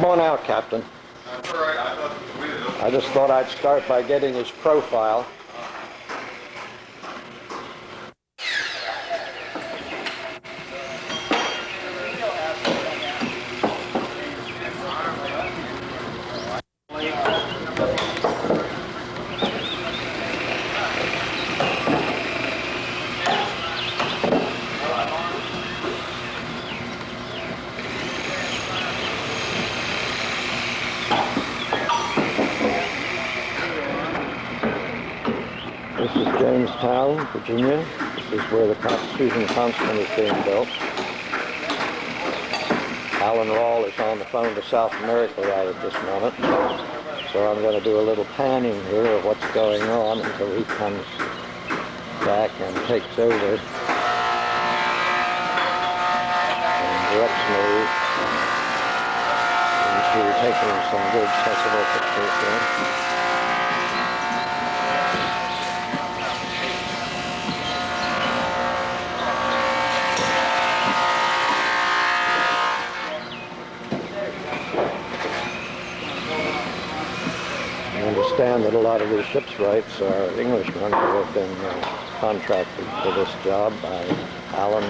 Come on out, Captain. That's all right. I thought we did. I just thought I'd start by getting his profile. This is Jamestown, Virginia. This is where the Constitution Constant is being built. Alan Rawl is on the phone to South America right at this moment. So I'm going to do a little panning here of what's going on until he comes back and takes over and directs me into taking some good sensible pictures here. I understand that a lot of these ship's rights are Englishmen who have been contracted for this job by Alan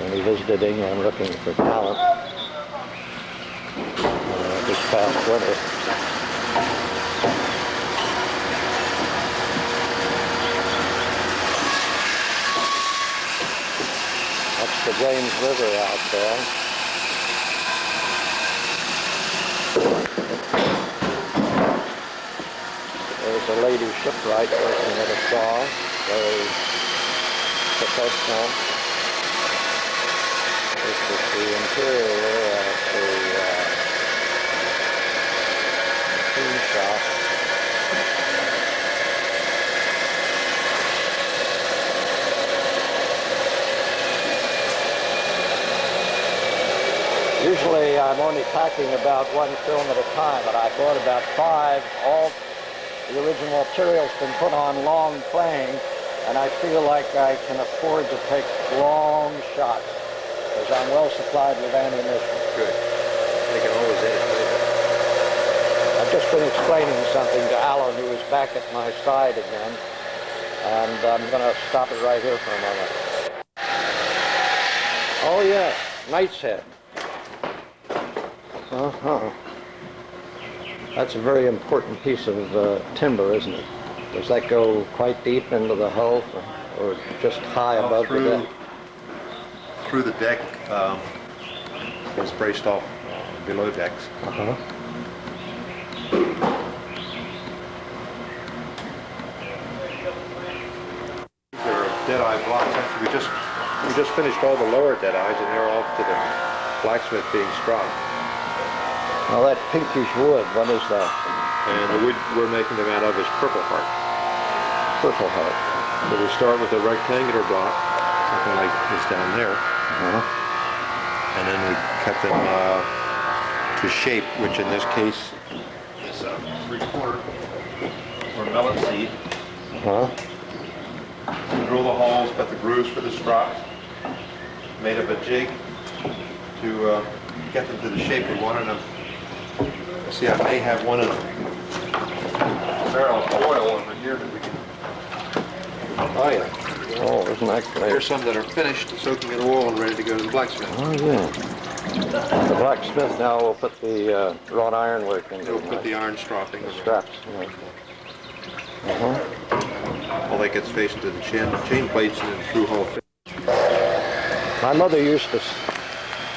when he visited England looking for talent this past winter. That's the James River out there. There's a lady shipwright working at a saw, very professional. This is the interior of the machine shop. Usually I'm only packing about one film at a time, but I bought about 5. All the original material's been put on long frame, and I feel like I can afford to take long shots because I'm well supplied with ammunition. Good. They can always edit later. I've just been explaining something to Alan, who is back at my side again, and I'm going to stop it right here for a moment. Oh yes, Knight's Head. Uh-huh. That's a very important piece of timber, isn't it? Does that go quite deep into the hull or just high above the deck? Through the deck, it's braced off below decks. Uh-huh. They're dead-eye blocks. Actually, we just finished all the lower dead-eyes, and they're off to the blacksmith being struck. Now that pinkish wood, what is that? And the wood we're making them out of is Purple Heart. Purple Heart. So we start with a rectangular block, something like this down there, and then we cut them to shape, which in this case is a 3/4 or melon seed. Drill the holes, cut the grooves for the strop, made up a jig to get them to the shape we wanted them. See, I may have one of the barrels of oil over here that we can... Oh yeah. Oh, isn't that great? Here's some that are finished, soaking in oil and ready to go to the blacksmith. Oh yeah. The blacksmith now will put the wrought iron work in. He'll put the iron stropping. The straps. Yeah. All that gets faced to the chain plates and then through hull finish. My mother used to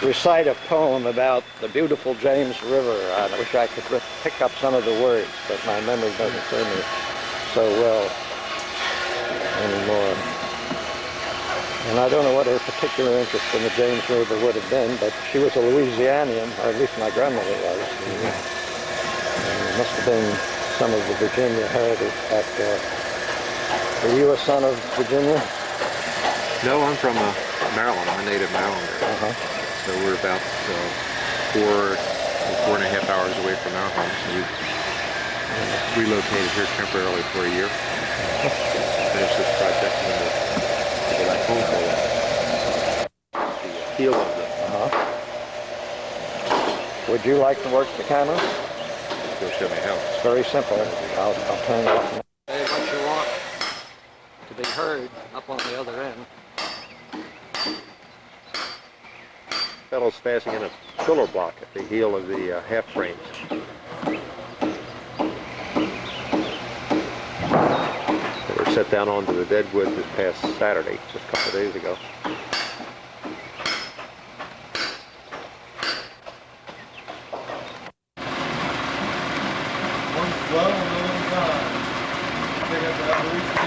recite a poem about the beautiful James River. I wish I could pick up some of the words, but my memory doesn't serve me so well anymore. And I don't know what her particular interest in the James River would have been, but she was a Louisianian, or at least my grandmother was. And it must have been some of the Virginia heritage back there. Were you a son of Virginia? No, I'm from Maryland. I'm a native Marylander. So we're about 4.5 hours away from our home. So we relocated here temporarily for a year. Finished this project and then we'll go back home for a while. The heel of the Would you like to work the camera? You'll show me how. It's very simple. I'll turn it off. Say what you want to be heard up on the other end. Fellow's fastening in a pillar block at the heel of the half frames. They were set down onto the dead wood this past Saturday, just a couple of days ago. One's low and the one's high. They got the Lucia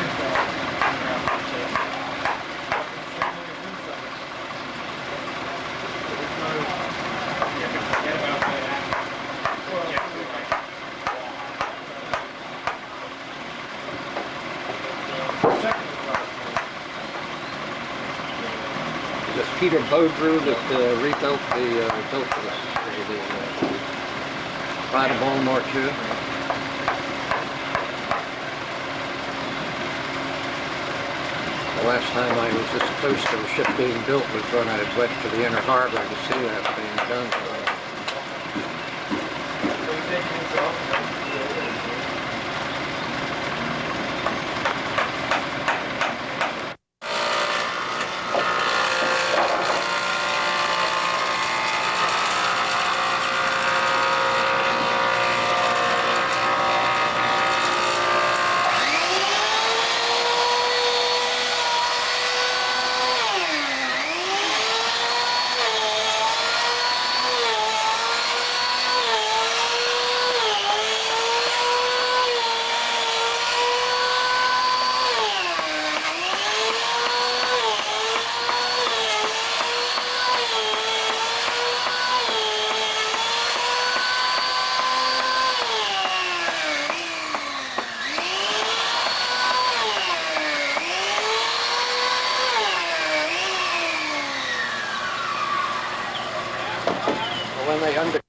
This Peter Bodrew that rebuilt built the Pride of Baltimore too. The last time I was this close to the ship being built was when I went to the inner harbor to see that being done. When they under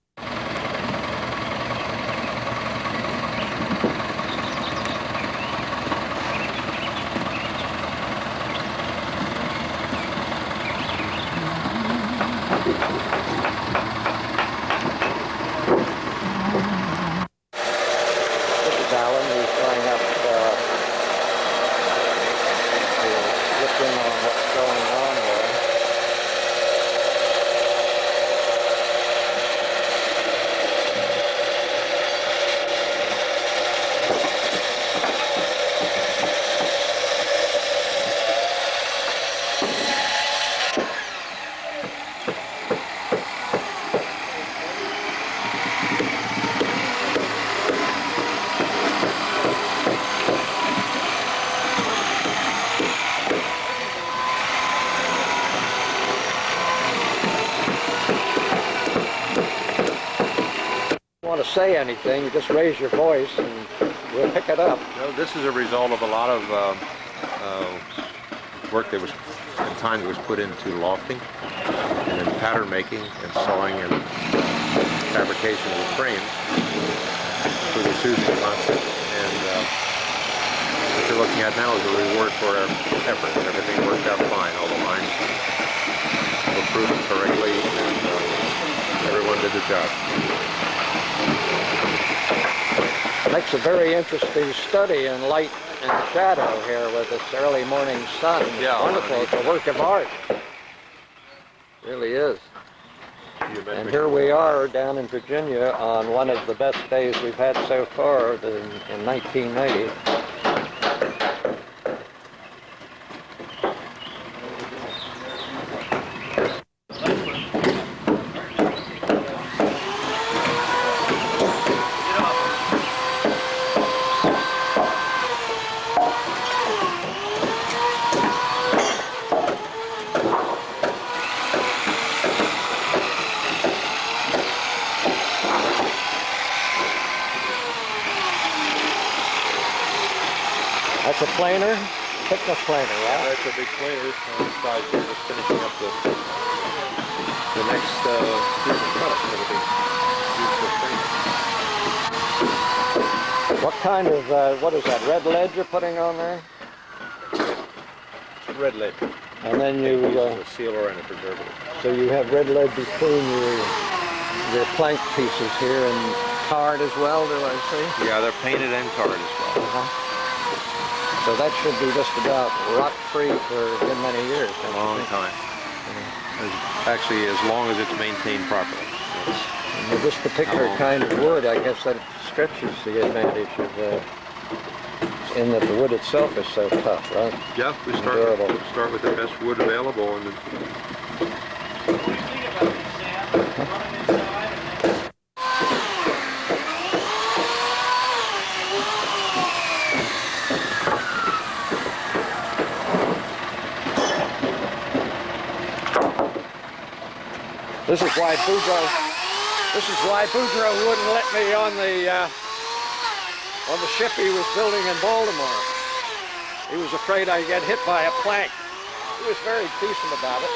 Alan, he's going up to look in on what's going on there. Want to say anything, you just raise your voice and we'll pick it up. No, this is a result of a lot of work that was, and time that was put into lofting, and then pattern making, and sewing, and fabrication of the frame for the Susan concept. And what you're looking at now is a reward for our effort. Everything worked out fine. All the lines were proven correctly, and everyone did the job. Makes a very interesting study in light and shadow here with this early morning sun. Yeah, wonderful. It's a work of art. Really is. And here we are down in Virginia on one of the best days we've had so far in 1980. That's a planer, thickness planer, yeah? That's a big planer on the side here, just finishing up the next group of cuts that'll be used for framing. What kind of, what is that, red lead you're putting on there? Red lead. And then you... a sealer and a preservative. so you have red lead between your plank pieces here and tarred as well, do I see? Yeah, they're painted and tarred as well. So that should be just about rot-free for a good many years. A long time. Actually, as long as it's maintained properly. And with this particular kind of wood, I guess that stretches the advantage of in that the wood itself is so tough, right? Yeah, we start with the best wood available, and This is why Boudreaux wouldn't let me on the ship he was building in Baltimore. He was afraid I'd get hit by a plank. He was very decent about it.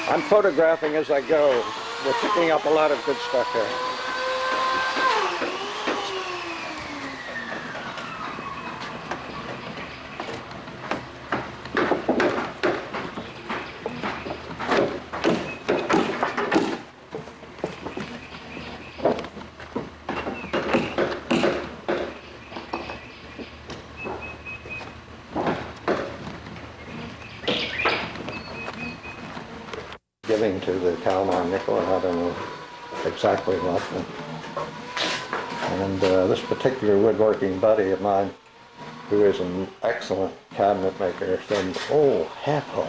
I'm photographing as I go. We're picking up a lot of good stuff here. Giving to the Kalmar nickel, and I don't know exactly what. And this particular woodworking buddy of mine, who is an excellent cabinet maker, said, "Oh, half hull."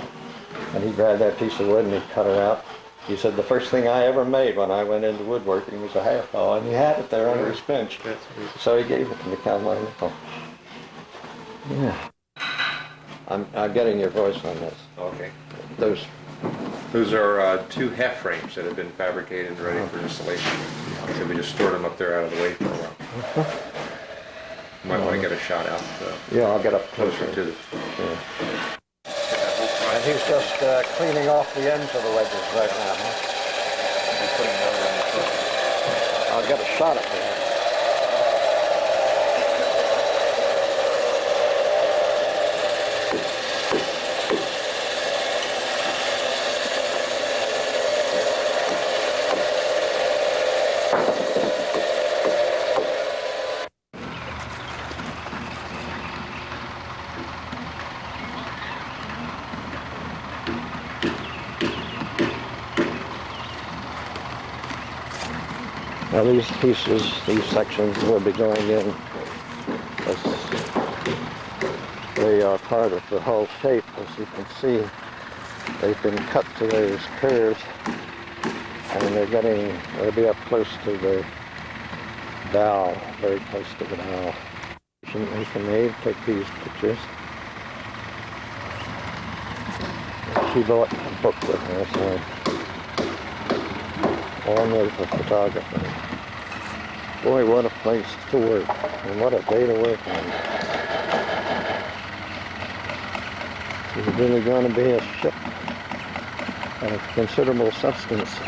And he grabbed that piece of wood and he cut her out. He said, "The first thing I ever made when I went into woodworking was a half hull," and he had it there under his bench. So he gave it to the Kalmar nickel. Yeah. I'm getting your voice on this. okay. Those are two half frames that have been fabricated and ready for installation. So we just stored them up there out of the way for a while. You might want to get a shot out. Yeah, I'll get up closer to the. Yeah. And he's just cleaning off the ends of the wedges right now. Huh? I'll get a shot at that. Now these pieces, these sections will be going in as they are part of the hull shape. As you can see, they've been cut to those curves, and they'll be up close to the bow, very close to the bow. Made, take these pictures. She bought a book with her, so on with the photographer. Boy, what a place to work, and what a day to work on. This is really going to be a ship of considerable substance.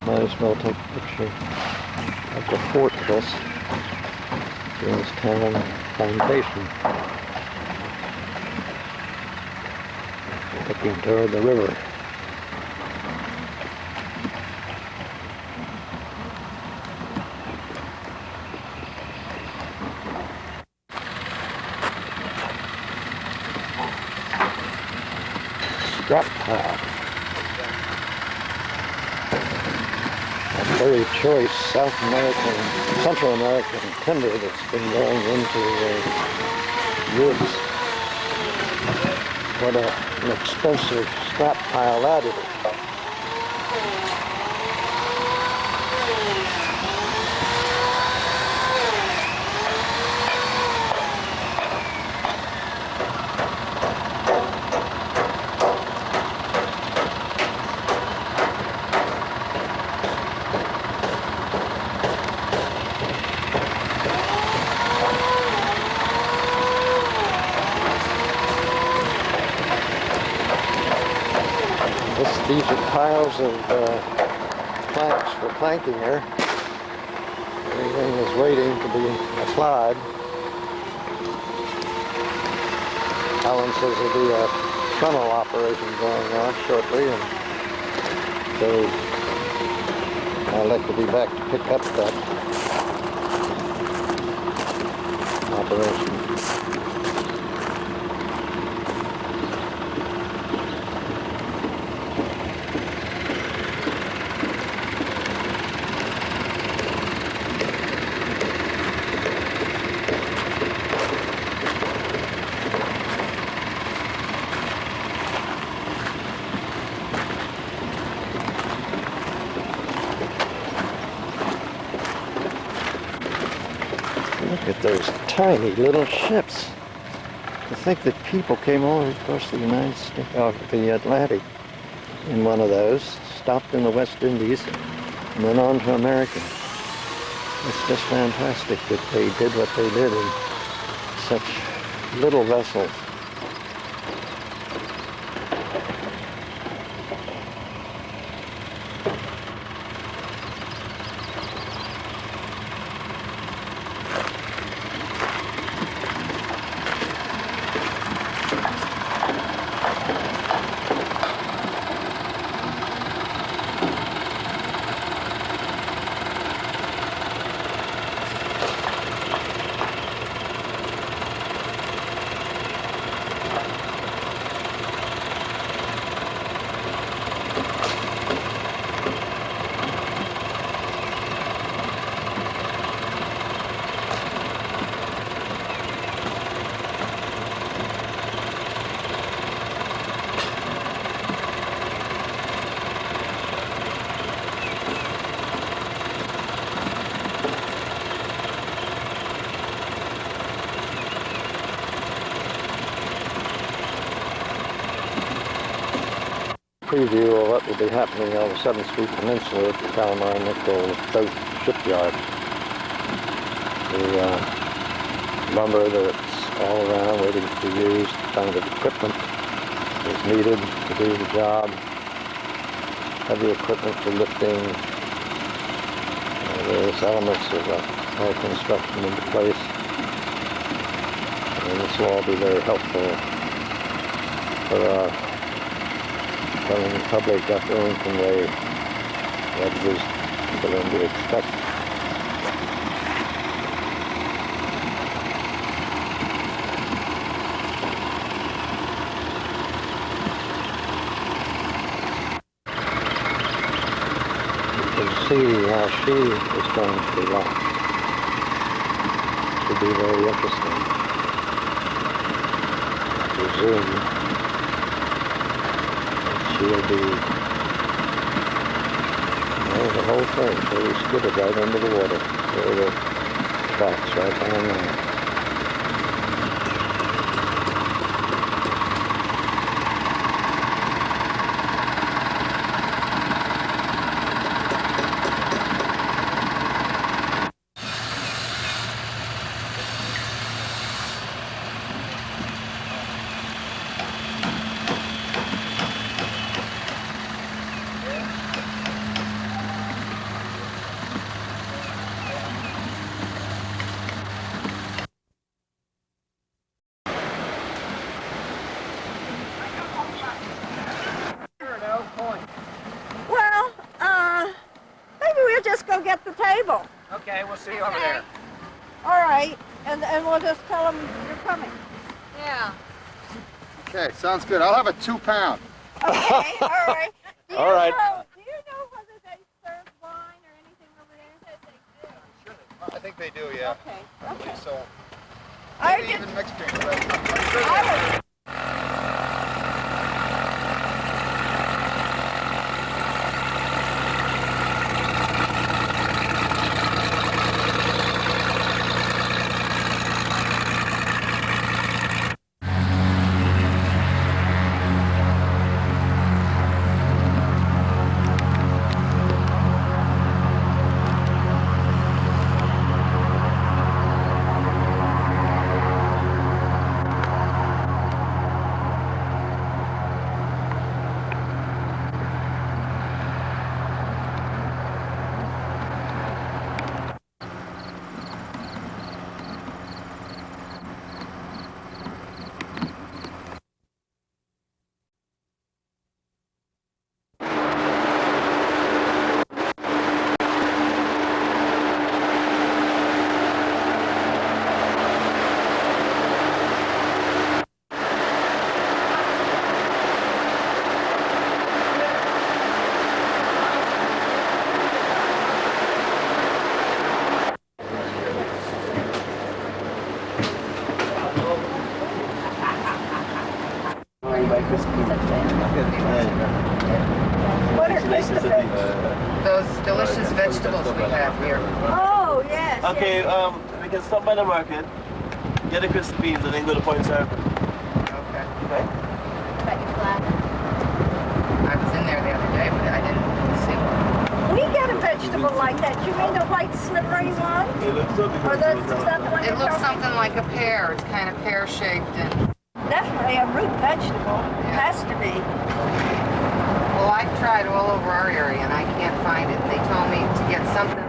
Might as well take a picture of the fortress, Jamestown Plantation, looking toward the river. Scrap pile. Very choice South American, Central American timber that's been going into the woods. What an expensive scrap pile that is. These are piles of planks for planking here. Everything is waiting to be applied. Alan says there'll be a funnel operation going on shortly, and so I'd like to be back to pick up that operation. Look at those tiny little ships. To think that people came over across the United States, the Atlantic in one of those, stopped in the West Indies, and then on to America. It's just fantastic that they did what they did in such little vessels. Preview of what will be happening on the 7th Street Peninsula at the Calamar Nickel Boat Shipyard. The lumber that's all around waiting to be used, kind of equipment is needed to do the job. Heavy equipment for lifting various elements of our construction into place. And this will all be very helpful for telling the public up Arlington Way what it is for them to expect. You can see how she is going to be launched. Should be very interesting to zoom. She'll be, there's the whole thing, so we skidded right into the water. There are the tracks right down there. Well, maybe we'll just go get the table. Okay, we'll see you over there. All right, and we'll just tell them you're coming. Yeah. Okay, sounds good. I'll have a 2-pound. Okay, all right. Do you All right. Do you know whether they serve wine or anything over there? I think they do, yeah. Okay, I okay. believe so. I Maybe just, even mixed drinks, but I'm sure I they- was buy Krispy What are Christopher? Those delicious vegetables we have here. Oh, yes. Okay, yes. we can stop by the market, get the crispy beans, and then go to Point Circle. Okay. Okay? I was in there the other day, but I didn't see one. We get a vegetable like that. You mean the white slippery one? Or is that the one It you're looks talking something like a pear. It's kind of pear-shaped and... Definitely a root vegetable. It has to be. Well, I've tried all over our area and I can't find it. They told me to get something